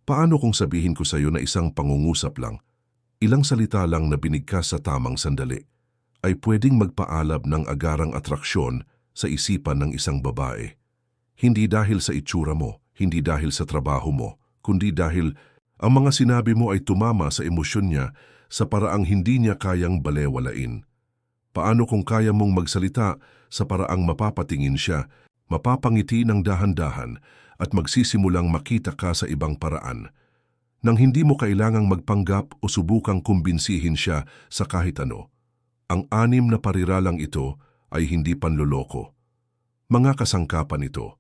Paano kung sabihin ko sa iyo na isang pangungusap lang, ilang salita lang na binigkas sa tamang sandali, ay pwedeng magpaalab ng agarang atraksyon sa isipan ng isang babae? Hindi dahil sa itsura mo, hindi dahil sa trabaho mo, kundi dahil ang mga sinabi mo ay tumama sa emosyon niya sa paraang hindi niya kayang balewalain. Paano kung kaya mong magsalita sa paraang mapapatingin siya, mapapangiti ng dahan-dahan at magsisimulang makita ka sa ibang paraan, nang hindi mo kailangang magpanggap o subukang kumbinsihin siya sa kahit ano? Ang 6 na pariralang ito ay hindi panloloko. Mga kasangkapan ito.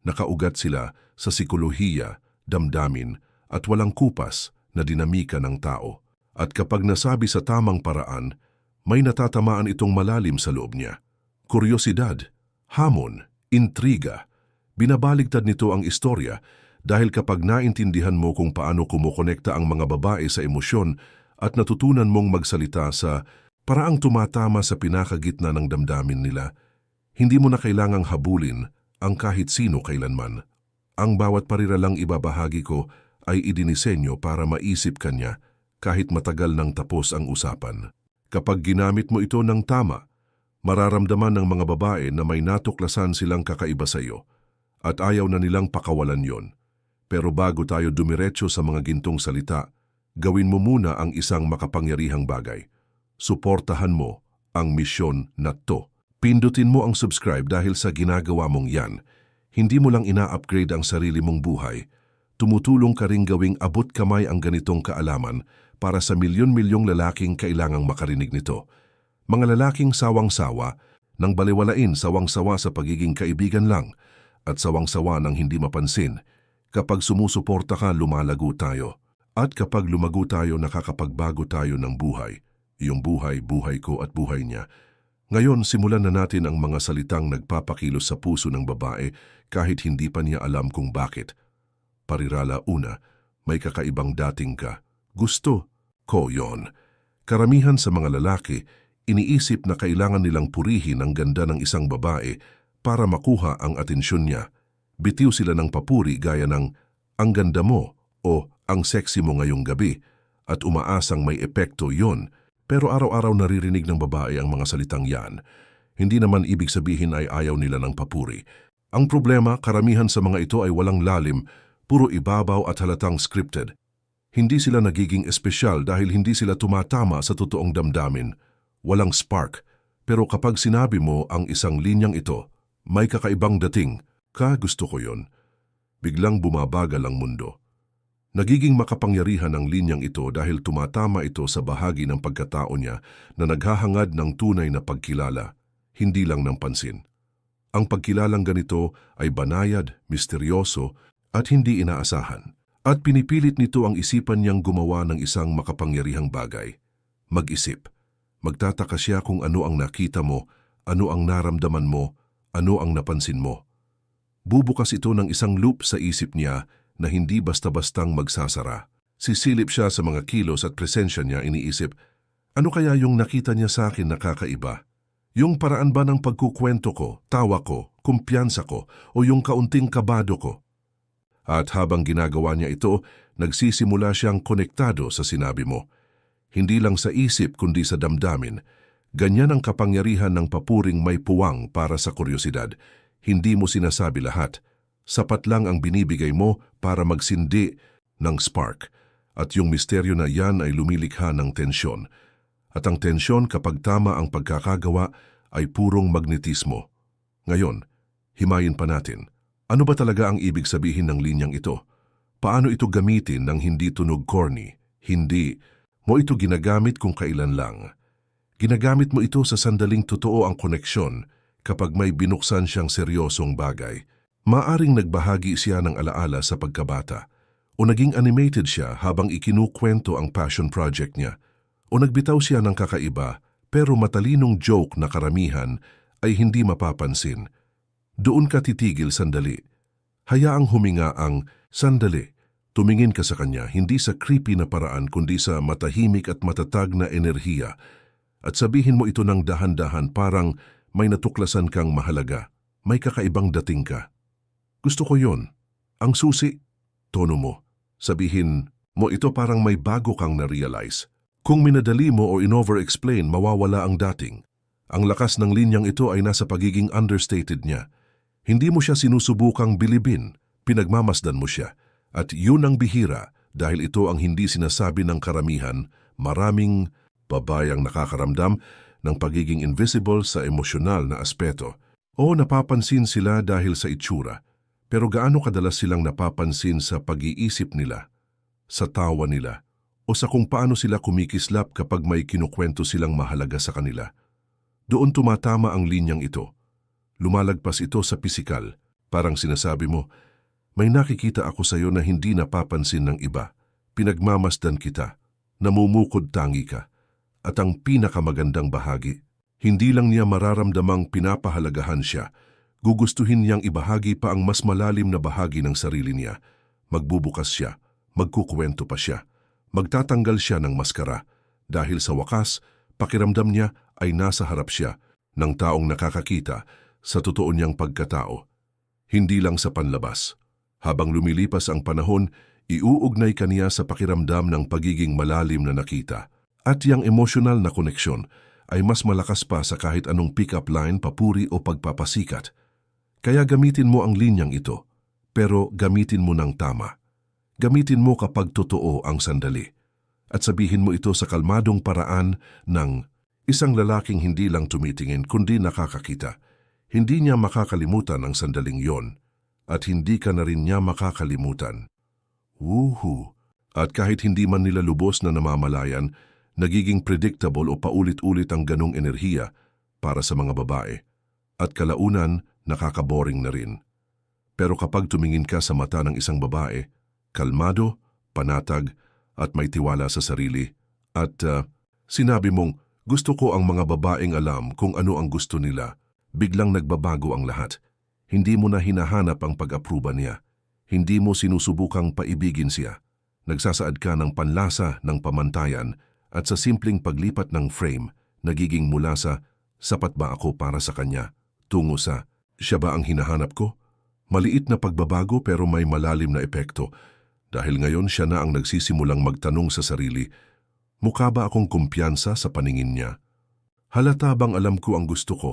Nakaugat sila sa sikolohiya, damdamin at walang kupas na dinamika ng tao. At kapag nasabi sa tamang paraan, may natatamaan itong malalim sa loob niya. Kuryosidad, hamon, intriga. Binabaligtad nito ang istorya dahil kapag naintindihan mo kung paano kumukonekta ang mga babae sa emosyon at natutunan mong magsalita sa paraang tumatama sa pinakagitna ng damdamin nila, hindi mo na kailangang habulin ang kahit sino kailanman. Ang bawat pariralang ibabahagi ko ay idinisenyo para maisip kanya kahit matagal nang tapos ang usapan. Kapag ginamit mo ito ng tama, mararamdaman ng mga babae na may natuklasan silang kakaiba sa iyo at ayaw na nilang pakawalan yon. Pero bago tayo dumiretso sa mga gintong salita, gawin mo muna ang isang makapangyarihang bagay. Suportahan mo ang misyon na to. Pindutin mo ang subscribe dahil sa ginagawa mong yan, hindi mo lang ina-upgrade ang sarili mong buhay. Tumutulong ka ring gawing abot kamay ang ganitong kaalaman para sa milyon-milyong lalaking kailangang makarinig nito. Mga lalaking sawang-sawa, nang baliwalain, sawang-sawa sa pagiging kaibigan lang, at sawang-sawa nang hindi mapansin. Kapag sumusuporta ka, lumalago tayo. At kapag lumago tayo, nakakapagbago tayo ng buhay. Iyong buhay, buhay ko at buhay niya. Ngayon, simulan na natin ang mga salitang nagpapakilos sa puso ng babae kahit hindi pa niya alam kung bakit. Parirala una, may kakaibang dating ka. Gusto ko yon. Karamihan sa mga lalaki, iniisip na kailangan nilang purihin ang ganda ng isang babae para makuha ang atensyon niya. Bitiw sila ng papuri gaya ng "ang ganda mo" o "ang sexy mo ngayong gabi" at umaasang may epekto yon. Pero araw-araw naririnig ng babae ang mga salitang yan. Hindi naman ibig sabihin ay ayaw nila ng papuri. Ang problema, karamihan sa mga ito ay walang lalim, puro ibabaw at halatang scripted. Hindi sila nagiging espesyal dahil hindi sila tumatama sa totoong damdamin. Walang spark. Pero kapag sinabi mo ang isang linyang ito, may kakaibang dating, gusto ko yon, biglang bumabagal ang mundo. Nagiging makapangyarihan ang linyang ito dahil tumatama ito sa bahagi ng pagkatao niya na naghahangad ng tunay na pagkilala, hindi lang ng pansin. Ang pagkilalang ganito ay banayad, misteryoso at hindi inaasahan. At pinipilit nito ang isipan niyang gumawa ng isang makapangyarihang bagay. Mag-isip. Magtataka siya kung ano ang nakita mo, ano ang naramdaman mo, ano ang napansin mo. Bubukas ito ng isang loop sa isip niya na hindi basta-bastang magsasara. Sisilip siya sa mga kilos at presensya niya, iniisip, ano kaya yung nakita niya sa akin na kakaiba? Yung paraan ba ng pagkukwento ko, tawa ko, kumpiyansa ko, o yung kaunting kabado ko? At habang ginagawa niya ito, nagsisimula siyang konektado sa sinabi mo. Hindi lang sa isip kundi sa damdamin. Ganyan ang kapangyarihan ng papuring may puwang para sa kuryosidad. Hindi mo sinasabi lahat. Sapat lang ang binibigay mo para magsindi ng spark. At yung misteryo na yan ay lumilikha ng tensyon. At ang tensyon kapag tama ang pagkakagawa ay purong magnetismo. Ngayon, himayin pa natin. Ano ba talaga ang ibig sabihin ng linyang ito? Paano ito gamitin nang hindi tunog corny? Hindi mo ito ginagamit kung kailan lang. Ginagamit mo ito sa sandaling totoo ang koneksyon kapag may binuksan siyang seryosong bagay. Maaring nagbahagi siya ng alaala sa pagkabata o naging animated siya habang ikinukwento ang passion project niya o nagbitaw siya ng kakaiba pero matalinong joke na karamihan ay hindi mapapansin. Doon ka titigil sandali. Hayaang huminga ang sandali. Tumingin ka sa kanya hindi sa creepy na paraan kundi sa matahimik at matatag na enerhiya at sabihin mo ito ng dahan-dahan parang may natuklasan kang mahalaga. May kakaibang dating ka. Gusto ko yon. Ang susi, tono mo. Sabihin mo ito parang may bago kang na-realize. Kung minadali mo o in-over-explain, mawawala ang dating. Ang lakas ng linyang ito ay nasa pagiging understated niya. Hindi mo siya sinusubukang bilibin, pinagmamasdan mo siya. At yun ang bihira dahil ito ang hindi sinasabi ng karamihan. Maraming babayang nakakaramdam ng pagiging invisible sa emosyonal na aspeto. O napapansin sila dahil sa itsura. Pero gaano kadalas silang napapansin sa pag-iisip nila, sa tawa nila, o sa kung paano sila kumikislap kapag may kinukwento silang mahalaga sa kanila. Doon tumatama ang linyang ito. Lumalagpas ito sa pisikal. Parang sinasabi mo, may nakikita ako sa iyo na hindi napapansin ng iba. Pinagmamasdan kita. Namumukod tangi ka. At ang pinakamagandang bahagi, hindi lang niya mararamdamang pinapahalagahan siya, gugustuhin niyang ibahagi pa ang mas malalim na bahagi ng sarili niya. Magbubukas siya, magkukwento pa siya, magtatanggal siya ng maskara, dahil sa wakas, pakiramdam niya ay nasa harap siya ng taong nakakakita sa totoo niyang pagkatao. Hindi lang sa panlabas. Habang lumilipas ang panahon, iuugnay ka niya sa pakiramdam ng pagiging malalim na nakita. At yang emosyonal na koneksyon ay mas malakas pa sa kahit anong pick-up line, papuri o pagpapasikat. Kaya gamitin mo ang linyang ito, pero gamitin mo ng tama. Gamitin mo kapag totoo ang sandali. At sabihin mo ito sa kalmadong paraan ng isang lalaking hindi lang tumitingin kundi nakakakita. Hindi niya makakalimutan ang sandaling yon, at hindi ka na rin niya makakalimutan. Woohoo! At kahit hindi man nila lubos na namamalayan, nagiging predictable o paulit-ulit ang ganong enerhiya para sa mga babae. At kalaunan, nakakaboring na rin. Pero kapag tumingin ka sa mata ng isang babae, kalmado, panatag, at may tiwala sa sarili, at sinabi mong, gusto ko ang mga babaeng alam kung ano ang gusto nila, biglang nagbabago ang lahat. Hindi mo na hinahanap ang pag-aproba niya. Hindi mo sinusubukang paibigin siya. Nagsasaad ka ng panlasa ng pamantayan at sa simpleng paglipat ng frame, nagiging mula sa sapat ba ako para sa kanya, tungo sa siya ba ang hinahanap ko? Maliit na pagbabago pero may malalim na epekto. Dahil ngayon siya na ang nagsisimulang magtanong sa sarili, mukha ba akong kumpiyansa sa paningin niya? Halata bang alam ko ang gusto ko?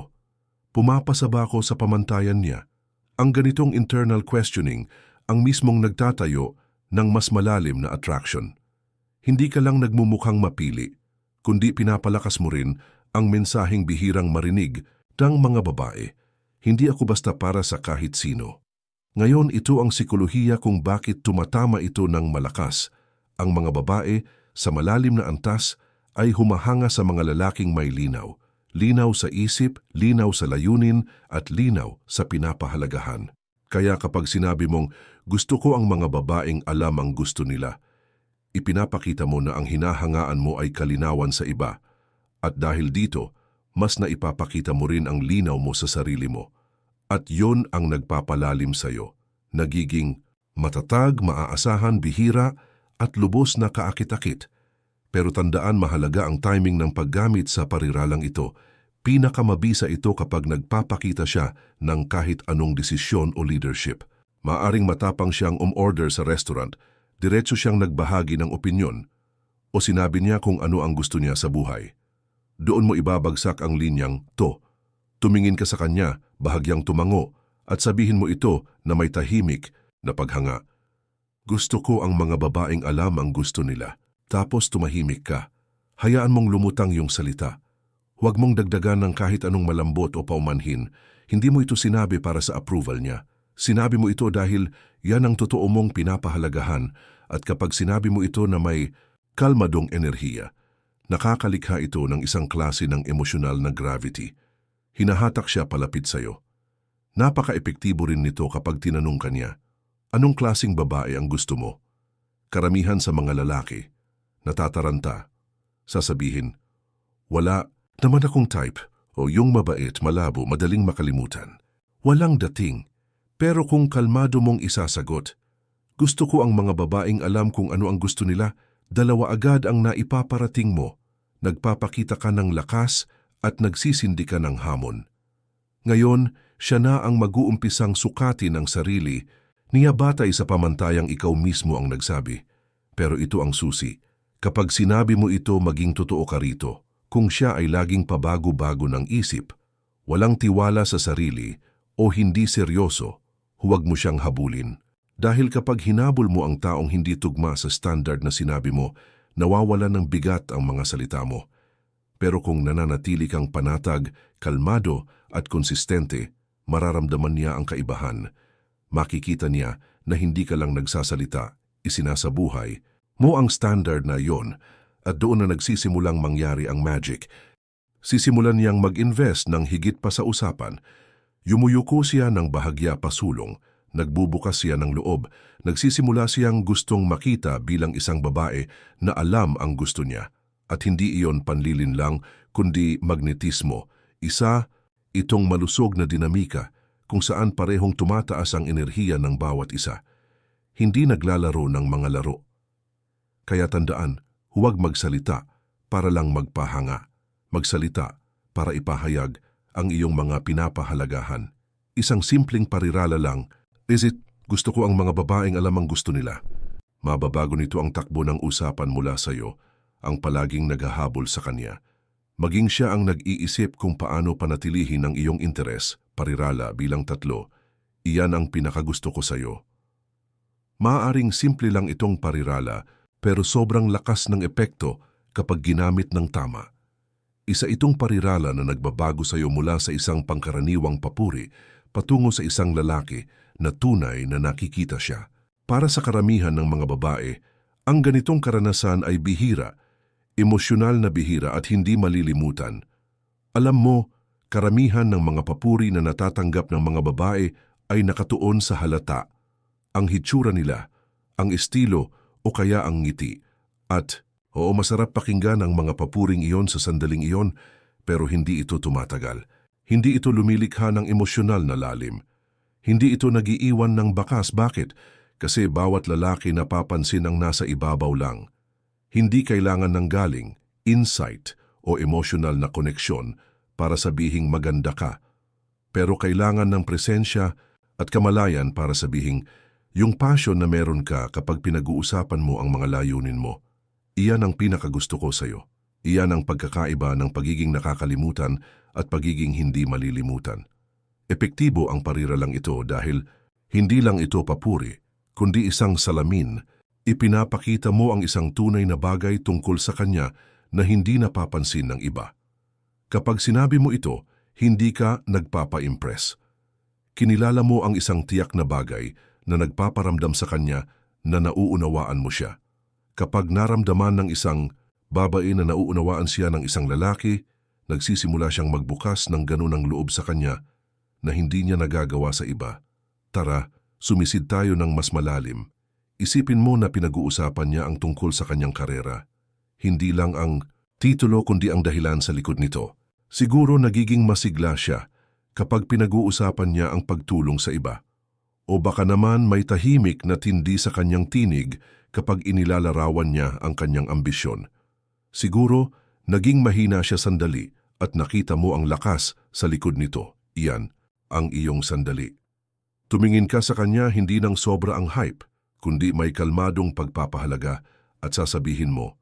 Pumapasa ba ako sa pamantayan niya? Ang ganitong internal questioning ang mismong nagtatayo ng mas malalim na attraction. Hindi ka lang nagmumukhang mapili, kundi pinapalakas mo rin ang mensaheng bihirang marinig ng mga babae. Hindi ako basta para sa kahit sino. Ngayon ito ang sikolohiya kung bakit tumatama ito ng malakas. Ang mga babae sa malalim na antas ay humahanga sa mga lalaking may linaw. Linaw sa isip, linaw sa layunin, at linaw sa pinapahalagahan. Kaya kapag sinabi mong, gusto ko ang mga babaeng alam ang gusto nila, ipinapakita mo na ang hinahangaan mo ay kalinawan sa iba. At dahil dito, mas naipapakita mo rin ang linaw mo sa sarili mo. At yon ang nagpapalalim sa'yo. Nagiging matatag, maaasahan, bihira, at lubos na kaakit-akit. Pero tandaan, mahalaga ang timing ng paggamit sa pariralang ito. Pinakamabisa ito kapag nagpapakita siya ng kahit anong desisyon o leadership. Maaring matapang siyang umorder sa restaurant, diretso siyang nagbahagi ng opinyon, o sinabi niya kung ano ang gusto niya sa buhay. Doon mo ibabagsak ang linyang to. Tumingin ka sa kanya, bahagyang tumango, at sabihin mo ito na may tahimik na paghanga. Gusto ko ang mga babaeng alam ang gusto nila. Tapos tumahimik ka. Hayaan mong lumutang yung salita. Huwag mong dagdagan ng kahit anong malambot o paumanhin. Hindi mo ito sinabi para sa approval niya. Sinabi mo ito dahil yan ang totoo mong pinapahalagahan, at kapag sinabi mo ito na may kalmadong enerhiya, nakakalikha ito ng isang klase ng emosyonal na gravity. Hinahatak siya palapit sa'yo. Napaka-epektibo rin nito kapag tinanong ka niya, anong klaseng babae ang gusto mo? Karamihan sa mga lalaki, natataranta, sasabihin, wala naman akong type, o yung mabait, malabo, madaling makalimutan. Walang dating. Pero kung kalmado mong isasagot, gusto ko ang mga babaeng alam kung ano ang gusto nila, dalawa agad ang naipaparating mo. Nagpapakita ka ng lakas at nagsisindi ka ng hamon. Ngayon, siya na ang mag-uumpisang sukatin ang sarili Niyabatay sa pamantayang ikaw mismo ang nagsabi. Pero ito ang susi. Kapag sinabi mo ito, maging totoo ka rito. Kung siya ay laging pabago-bago ng isip, walang tiwala sa sarili o hindi seryoso, huwag mo siyang habulin. Dahil kapag hinabol mo ang taong hindi tugma sa standard na sinabi mo, nawawala ng bigat ang mga salita mo. Pero kung nananatili kang panatag, kalmado at konsistente, mararamdaman niya ang kaibahan. Makikita niya na hindi ka lang nagsasalita, isinasabuhay mo ang standard na yon at doon na nagsisimulang mangyari ang magic. Sisimulan niyang mag-invest ng higit pa sa usapan. Yumuyuko siya ng bahagya pasulong, nagbubukas siya ng loob, nagsisimula siyang gustong makita bilang isang babae na alam ang gusto niya. At hindi iyon panlilin lang, kundi magnetismo. Isa, itong malusog na dinamika kung saan parehong tumataas ang enerhiya ng bawat isa. Hindi naglalaro ng mga laro. Kaya tandaan, huwag magsalita para lang magpahanga. Magsalita para ipahayag ang iyong mga pinapahalagahan. Isang simpleng parirala lang, gusto ko ang mga babaeng alam ang gusto nila. Mababago nito ang takbo ng usapan mula sa iyo, ang palaging naghahabol sa kanya. Maging siya ang nag-iisip kung paano panatilihin ang iyong interes, parirala bilang 3. Iyan ang pinakagusto ko sa iyo. Maaaring simple lang itong parirala, pero sobrang lakas ng epekto kapag ginamit ng tama. Isa itong parirala na nagbabago sa iyo mula sa isang pangkaraniwang papuri patungo sa isang lalaki na tunay na nakikita siya. Para sa karamihan ng mga babae, ang ganitong karanasan ay bihira, emosyonal na bihira at hindi malilimutan. Alam mo, karamihan ng mga papuri na natatanggap ng mga babae ay nakatuon sa halata, ang hitsura nila, ang estilo o kaya ang ngiti. At, masarap pakinggan ang mga papuring iyon sa sandaling iyon, pero hindi ito tumatagal. Hindi ito lumilikha ng emosyonal na lalim. Hindi ito nagiiwan ng bakas. Bakit? Kasi bawat lalaki napapansin ang nasa ibabaw lang. Hindi kailangan ng galing, insight o emotional na koneksyon para sabihing maganda ka. Pero kailangan ng presensya at kamalayan para sabihing yung passion na meron ka kapag pinag-uusapan mo ang mga layunin mo. Iyan ang pinakagusto ko sa iyo. Iyan ang pagkakaiba ng pagiging nakakalimutan at pagiging hindi malilimutan. Epektibo ang pariralang ito dahil hindi lang ito papuri, kundi isang salamin. Ipinapakita mo ang isang tunay na bagay tungkol sa kanya na hindi napapansin ng iba. Kapag sinabi mo ito, hindi ka nagpapa-impress. Kinilala mo ang isang tiyak na bagay na nagpaparamdam sa kanya na nauunawaan mo siya. Kapag naramdaman ng isang babae na nauunawaan siya ng isang lalaki, nagsisimula siyang magbukas ng ganunang loob sa kanya na hindi niya nagagawa sa iba. Tara, sumisid tayo ng mas malalim. Isipin mo na pinag-uusapan niya ang tungkol sa kanyang karera. Hindi lang ang titulo kundi ang dahilan sa likod nito. Siguro nagiging masigla siya kapag pinag-uusapan niya ang pagtulong sa iba. O baka naman may tahimik na tindi sa kanyang tinig kapag inilalarawan niya ang kanyang ambisyon. Siguro naging mahina siya sandali at nakita mo ang lakas sa likod nito. Iyan ang iyong sandali. Tumingin ka sa kanya hindi ng sobra ang hype, kundi may kalmadong pagpapahalaga at sasabihin mo,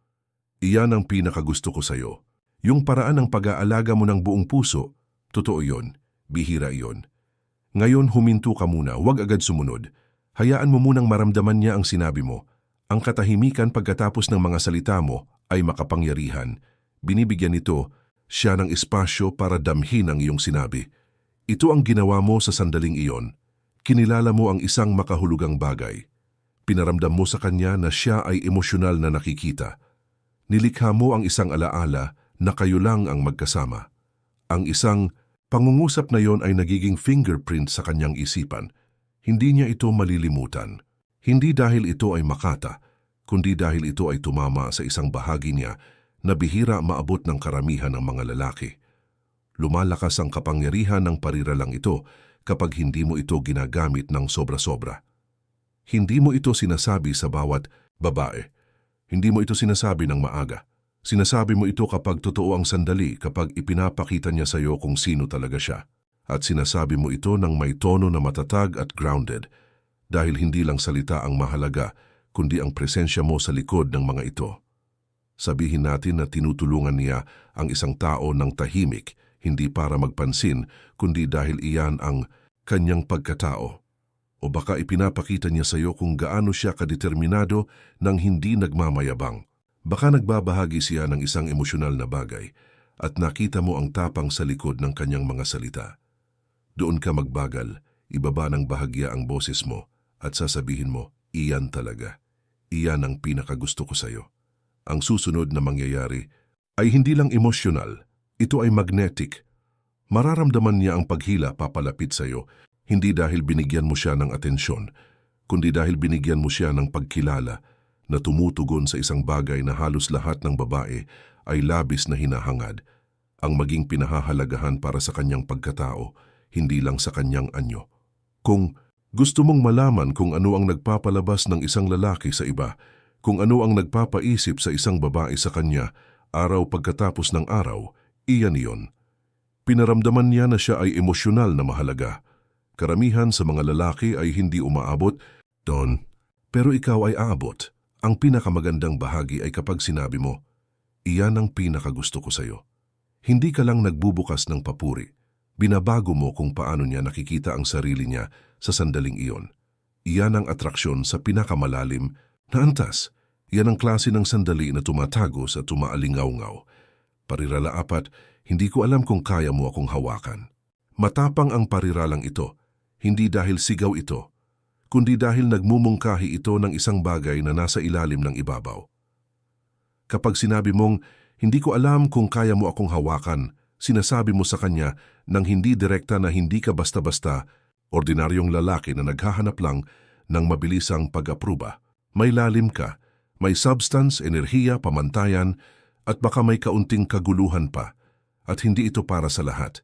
iyan ang pinakagusto ko sa iyo. Yung paraan ng pag-aalaga mo ng buong puso, totoo yon, bihira yon. Ngayon huminto ka muna, huwag agad sumunod. Hayaan mo munang maramdaman niya ang sinabi mo. Ang katahimikan pagkatapos ng mga salita mo ay makapangyarihan. Binibigyan nito siya ng espasyo para damhin ang iyong sinabi. Ito ang ginawa mo sa sandaling iyon. Kinilala mo ang isang makahulugang bagay. Pinaramdam mo sa kanya na siya ay emosyonal na nakikita. Nilikha mo ang isang alaala na kayo lang ang magkasama. Ang isang pangungusap na yon ay nagiging fingerprint sa kanyang isipan. Hindi niya ito malilimutan. Hindi dahil ito ay makata, kundi dahil ito ay tumama sa isang bahagi niya na bihira maabot ng karamihan ng mga lalaki. Lumalakas ang kapangyarihan ng pariralang ito kapag hindi mo ito ginagamit ng sobra-sobra. Hindi mo ito sinasabi sa bawat babae. Hindi mo ito sinasabi ng maaga. Sinasabi mo ito kapag totoo ang sandali, kapag ipinapakita niya sa iyo kung sino talaga siya. At sinasabi mo ito ng may tono na matatag at grounded. dahil hindi lang salita ang mahalaga, kundi ang presensya mo sa likod ng mga ito. Sabihin natin na tinutulungan niya ang isang tao ng tahimik, hindi para magpansin, kundi dahil iyan ang kanyang pagkatao. O baka ipinapakita niya sa iyo kung gaano siya kadeterminado nang hindi nagmamayabang. Baka nagbabahagi siya ng isang emosyonal na bagay at nakita mo ang tapang sa likod ng kanyang mga salita. Doon ka magbagal, ibaba ng bahagya ang boses mo at sasabihin mo, iyan talaga. Iyan ang pinakagusto ko sa iyo. Ang susunod na mangyayari ay hindi lang emosyonal, ito ay magnetic. Mararamdaman niya ang paghila papalapit sa iyo, hindi dahil binigyan mo siya ng atensyon, kundi dahil binigyan mo siya ng pagkilala na tumutugon sa isang bagay na halos lahat ng babae ay labis na hinahangad, ang maging pinahahalagahan para sa kanyang pagkatao, hindi lang sa kanyang anyo. Kung gusto mong malaman kung ano ang nagpapalabas ng isang lalaki sa iba, kung ano ang nagpapaisip sa isang babae sa kanya, araw pagkatapos ng araw, iyan iyon. Pinaramdaman niya na siya ay emosyonal na mahalaga. Karamihan sa mga lalaki ay hindi umaabot doon, pero ikaw ay aabot. Ang pinakamagandang bahagi ay kapag sinabi mo, iyan ang pinakagusto ko sa iyo. Hindi ka lang nagbubukas ng papuri. Binabago mo kung paano niya nakikita ang sarili niya sa sandaling iyon. Iyan ang atraksyon sa pinakamalalim na antas. Iyan ang klase ng sandali na tumatagos at tumaalingaw-ngaw. Parirala 4, hindi ko alam kung kaya mo akong hawakan. Matapang ang pariralang ito, hindi dahil sigaw ito, kundi dahil nagmumungkahi ito ng isang bagay na nasa ilalim ng ibabaw. Kapag sinabi mong, hindi ko alam kung kaya mo akong hawakan, sinasabi mo sa kanya nang hindi direkta na hindi ka basta-basta, ordinaryong lalaki na naghahanap lang ng mabilisang pag-apruba. May lalim ka, may substance, enerhiya, pamantayan, at baka may kaunting kaguluhan pa, at hindi ito para sa lahat.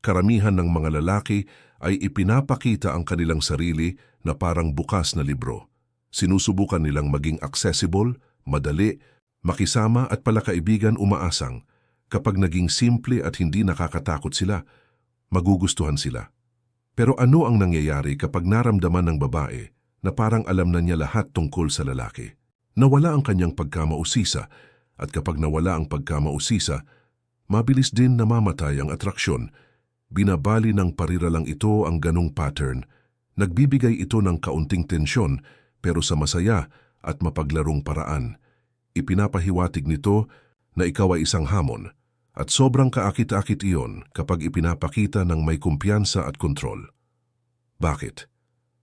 Karamihan ng mga lalaki ay ipinapakita ang kanilang sarili na parang bukas na libro. Sinusubukan nilang maging accessible, madali, makisama at palakaibigan umaasang. Kapag naging simple at hindi nakakatakot sila, magugustuhan sila. Pero ano ang nangyayari kapag naramdaman ng babae na parang alam na niya lahat tungkol sa lalaki? Nawala ang kanyang pagkamausisa, at kapag nawala ang pagkamausisa, mabilis din namamatay ang atraksyon. Binabali ng pariralang ito ang ganong pattern. Nagbibigay ito ng kaunting tensyon pero sa masaya at mapaglarong paraan. Ipinapahiwatig nito na ikaw ay isang hamon at sobrang kaakit-akit iyon kapag ipinapakita ng may kumpiyansa at kontrol. Bakit?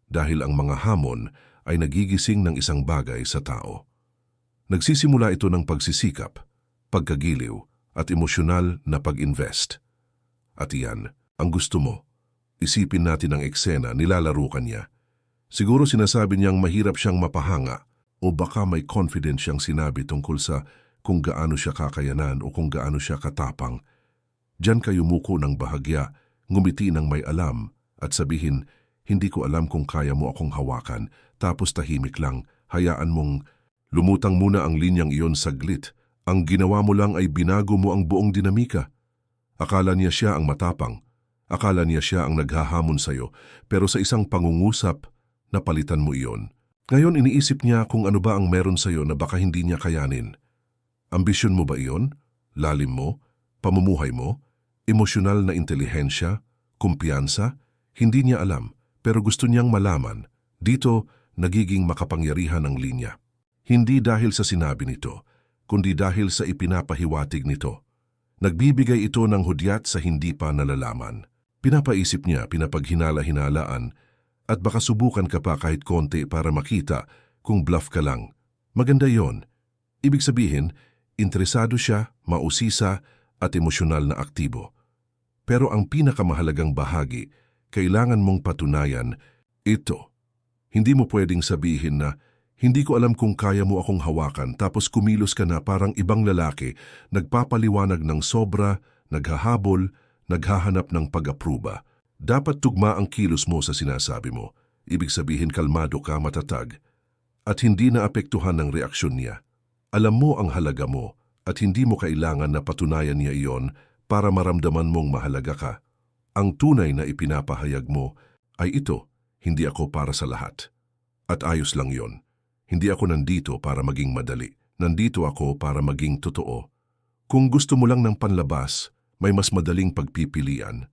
Dahil ang mga hamon ay nagigising ng isang bagay sa tao. Nagsisimula ito ng pagsisikap, pagkagiliw at emosyonal na pag-invest. At iyan, ang gusto mo. Isipin natin ang eksena, nilalaro ka niya. Siguro sinasabi niyang mahirap siyang mapahanga o baka may confidence siyang sinabi tungkol sa kung gaano siya kakayanan o kung gaano siya katapang. Diyan ka yumuko ng bahagya, ngumiti ng may alam at sabihin, hindi ko alam kung kaya mo akong hawakan, tapos tahimik lang, hayaan mong lumutang muna ang linyang iyon saglit. Ang ginawa mo lang ay binago mo ang buong dinamika. Akala niya siya ang matapang. Akala niya siya ang naghahamon sa'yo, pero sa isang pangungusap, napalitan mo iyon. Ngayon iniisip niya kung ano ba ang meron sa'yo na baka hindi niya kayanin. Ambisyon mo ba iyon? Lalim mo? Pamumuhay mo? Emosyonal na intelihensya? Kumpiyansa? Hindi niya alam, pero gusto niyang malaman. Dito, nagiging makapangyarihan ang linya. Hindi dahil sa sinabi nito, kundi dahil sa ipinapahiwatig nito. Nagbibigay ito ng hudyat sa hindi pa nalalaman. Pinapaisip niya, pinapaghinala-hinalaan, at baka subukan ka pa kahit konti para makita kung bluff ka lang. Maganda yon. Ibig sabihin, interesado siya, mausisa, at emosyonal na aktibo. Pero ang pinakamahalagang bahagi, kailangan mong patunayan, ito. Hindi mo pwedeng sabihin na, hindi ko alam kung kaya mo akong hawakan tapos kumilos ka na parang ibang lalaki, nagpapaliwanag ng sobra, naghahabol, naghahanap ng pag-apruba. Dapat tugma ang kilos mo sa sinasabi mo. Ibig sabihin kalmado ka, matatag, at hindi naapektuhan ng reaksyon niya. Alam mo ang halaga mo at hindi mo kailangan na patunayan niya iyon para maramdaman mong mahalaga ka. Ang tunay na ipinapahayag mo ay ito, hindi ako para sa lahat. At ayos lang yon. Hindi ako nandito para maging madali. Nandito ako para maging totoo. Kung gusto mo lang ng panlabas, may mas madaling pagpipilian.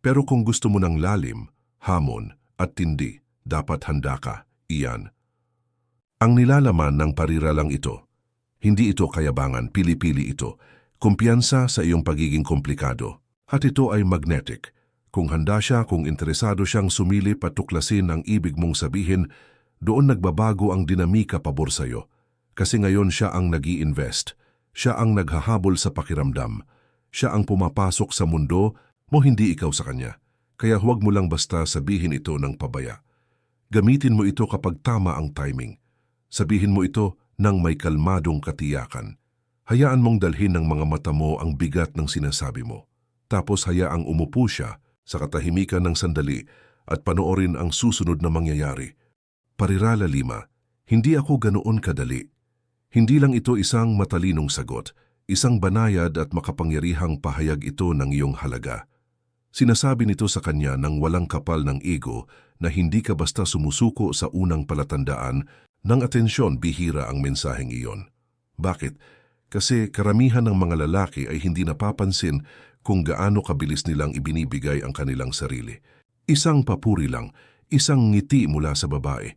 Pero kung gusto mo ng lalim, hamon at tindi, dapat handa ka, iyan. Ang nilalaman ng pariralang ito, hindi ito kayabangan, pili-pili ito, kumpiyansa sa iyong pagiging komplikado. At ito ay magnetic. Kung handa siya, kung interesado siyang sumilip at tuklasin ang ibig mong sabihin, doon nagbabago ang dinamika pabor sa'yo. Kasi ngayon siya ang nag-i-invest, siya ang naghahabol sa pakiramdam, siya ang pumapasok sa mundo mo, hindi ikaw sa kanya. Kaya huwag mo lang basta sabihin ito ng pabaya. Gamitin mo ito kapag tama ang timing. Sabihin mo ito nang may kalmadong katiyakan. Hayaan mong dalhin ng mga mata mo ang bigat ng sinasabi mo. Tapos hayaang umupo siya sa katahimikan ng sandali at panoorin ang susunod na mangyayari. Parirala 5, hindi ako ganoon kadali. Hindi lang ito isang matalinong sagot, isang banayad at makapangyarihang pahayag ito ng iyong halaga. Sinasabi nito sa kanya ng walang kapal ng ego na hindi ka basta sumusuko sa unang palatandaan ng atensyon, bihira ang mensaheng iyon. Bakit? Kasi karamihan ng mga lalaki ay hindi napapansin kung gaano kabilis nilang ibinibigay ang kanilang sarili. Isang papuri lang, isang ngiti mula sa babae,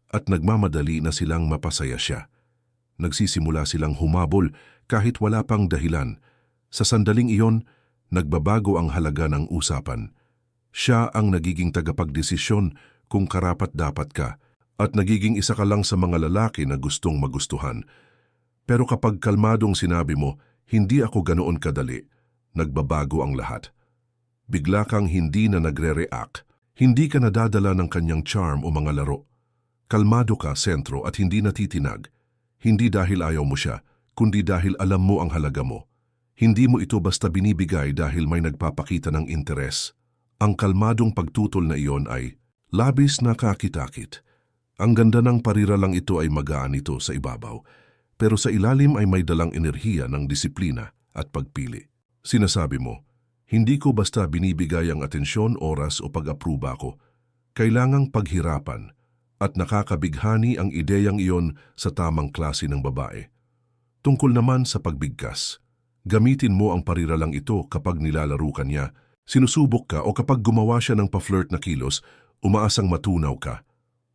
at nagmamadali na silang mapasaya siya. Nagsisimula silang humabol kahit wala pang dahilan. Sa sandaling iyon, nagbabago ang halaga ng usapan. Siya ang nagiging tagapagdesisyon kung karapat-dapat ka, at nagiging isa ka lang sa mga lalaki na gustong magustuhan. Pero kapag kalmadong sinabi mo, hindi ako ganoon kadali, nagbabago ang lahat. Bigla kang hindi na nagre-react, hindi ka nadadala ng kanyang charm o mga laro. Kalmado ka, sentro, at hindi natitinag. Hindi dahil ayaw mo siya, kundi dahil alam mo ang halaga mo. Hindi mo ito basta binibigay dahil may nagpapakita ng interes. Ang kalmadong pagtutol na iyon ay labis na kakitakit. Ang ganda ng pariralang ito ay magaan ito sa ibabaw, pero sa ilalim ay may dalang enerhiya ng disiplina at pagpili. Sinasabi mo, hindi ko basta binibigay ang atensyon, oras o pag-apruba ko. Kailangang paghirapan at nakakabighani ang ideyang iyon sa tamang klase ng babae. Tungkol naman sa pagbigkas, gamitin mo ang pariralang ito kapag nilalaro ka niya, sinusubok ka o kapag gumawa siya ng pa-flirt na kilos, umaasang matunaw ka.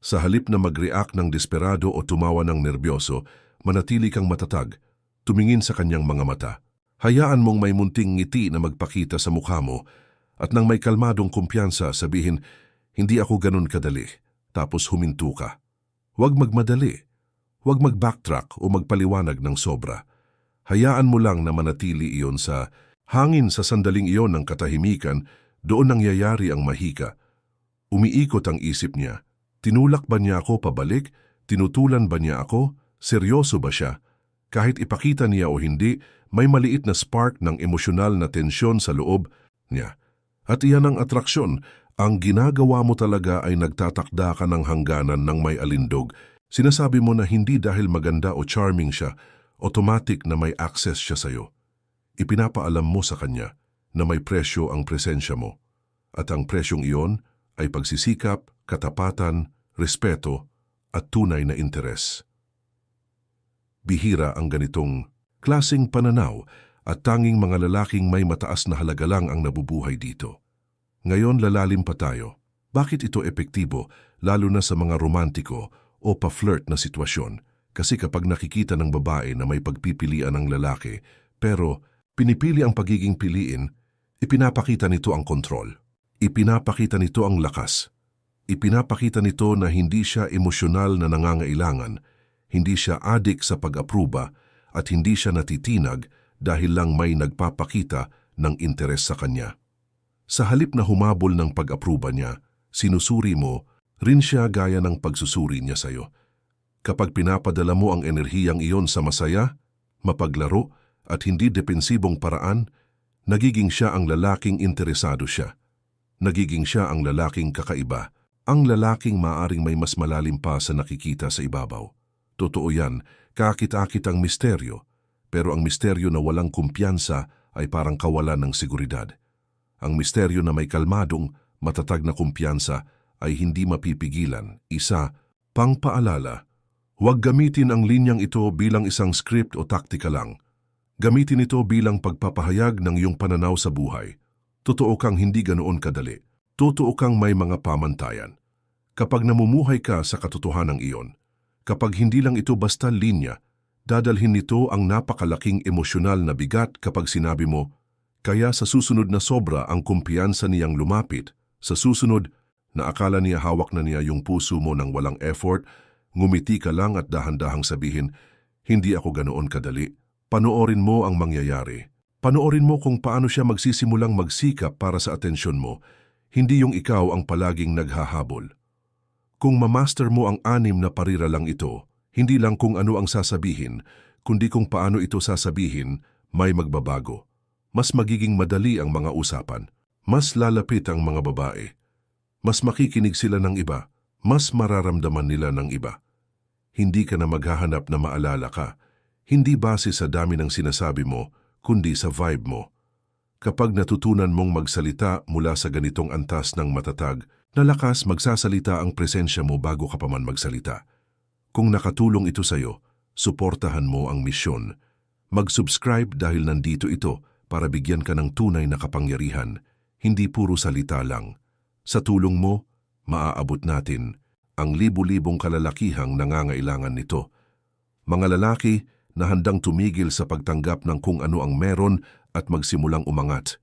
Sa halip na mag-react ng desperado o tumawa ng nerbyoso, manatili kang matatag, tumingin sa kanyang mga mata. Hayaan mong may munting ngiti na magpakita sa mukha mo at nang may kalmadong kumpiyansa sabihin, hindi ako ganun kadali, tapos huminto ka. Huwag magmadali, huwag mag-backtrack o magpaliwanag ng sobra. Hayaan mo lang na manatili iyon sa hangin sa sandaling iyon ng katahimikan, doon nangyayari ang mahika. Umiikot ang isip niya. Tinulak ba niya ako pabalik? Tinutulan ba niya ako? Seryoso ba siya? Kahit ipakita niya o hindi, may maliit na spark ng emosyonal na tensyon sa loob niya. At iyan ang atraksyon. Ang ginagawa mo talaga ay nagtatakda ka ng hangganan ng may alindog. Sinasabi mo na hindi dahil maganda o charming siya, automatic na may access siya sa'yo. Ipinapaalam mo sa kanya na may presyo ang presensya mo. At ang presyong iyon ay pagsisikap, katapatan, respeto, at tunay na interes. Bihira ang ganitong klaseng pananaw at tanging mga lalaking may mataas na halaga lang ang nabubuhay dito. Ngayon lalalim pa tayo. Bakit ito epektibo, lalo na sa mga romantiko o pa-flirt na sitwasyon? Kasi kapag nakikita ng babae na may pagpipilian ng lalaki, pero pinipili ang pagiging piliin, ipinapakita nito ang kontrol. Ipinapakita nito ang lakas. Ipinapakita nito na hindi siya emosyonal na nangangailangan, hindi siya adik sa pag-apruba, at hindi siya natitinag dahil lang may nagpapakita ng interes sa kanya. Sa halip na humabol ng pag-apruba niya, sinusuri mo rin siya gaya ng pagsusuri niya sa'yo. Kapag pinapadala mo ang enerhiyang iyon sa masaya, mapaglaro, at hindi depensibong paraan, nagiging siya ang lalaking interesado siya. Nagiging siya ang lalaking kakaiba. Ang lalaking maaring may mas malalim pa sa nakikita sa ibabaw. Totoo yan, kakit-akit ang misteryo, pero ang misteryo na walang kumpiyansa ay parang kawalan ng seguridad. Ang misteryo na may kalmadong, matatag na kumpiyansa ay hindi mapipigilan. Isa, pangpaalala. Huwag gamitin ang linyang ito bilang isang script o taktika lang. Gamitin ito bilang pagpapahayag ng iyong pananaw sa buhay. Totoo kang hindi ganoon kadali. Totoo kang may mga pamantayan. Kapag namumuhay ka sa katotohanan iyon, kapag hindi lang ito basta linya, dadalhin nito ang napakalaking emosyonal na bigat kapag sinabi mo, kaya sa susunod na sobra ang kumpiyansa niyang lumapit, sa susunod na akala niya hawak na niya yung puso mo ng walang effort, ngumiti ka lang at dahan-dahang sabihin, hindi ako ganoon kadali. Panoorin mo ang mangyayari. Panoorin mo kung paano siya magsisimulang magsikap para sa atensyon mo, hindi yung ikaw ang palaging naghahabol. Kung mamaster mo ang 6 na parira lang ito, hindi lang kung ano ang sasabihin, kundi kung paano ito sasabihin, may magbabago. Mas magiging madali ang mga usapan. Mas lalapit ang mga babae. Mas makikinig sila ng iba. Mas mararamdaman nila ng iba. Hindi ka na maghahanap na maalala ka. Hindi base sa dami ng sinasabi mo, kundi sa vibe mo. Kapag natutunan mong magsalita mula sa ganitong antas ng matatag, na lakas magsasalita ang presensya mo bago ka pa man magsalita. Kung nakatulong ito sa'yo, suportahan mo ang misyon. Mag-subscribe dahil nandito ito para bigyan ka ng tunay na kapangyarihan, hindi puro salita lang. Sa tulong mo, maaabot natin ang libu-libong kalalakihang nangangailangan nito. Mga lalaki na handang tumigil sa pagtanggap ng kung ano ang meron at magsimulang umangat.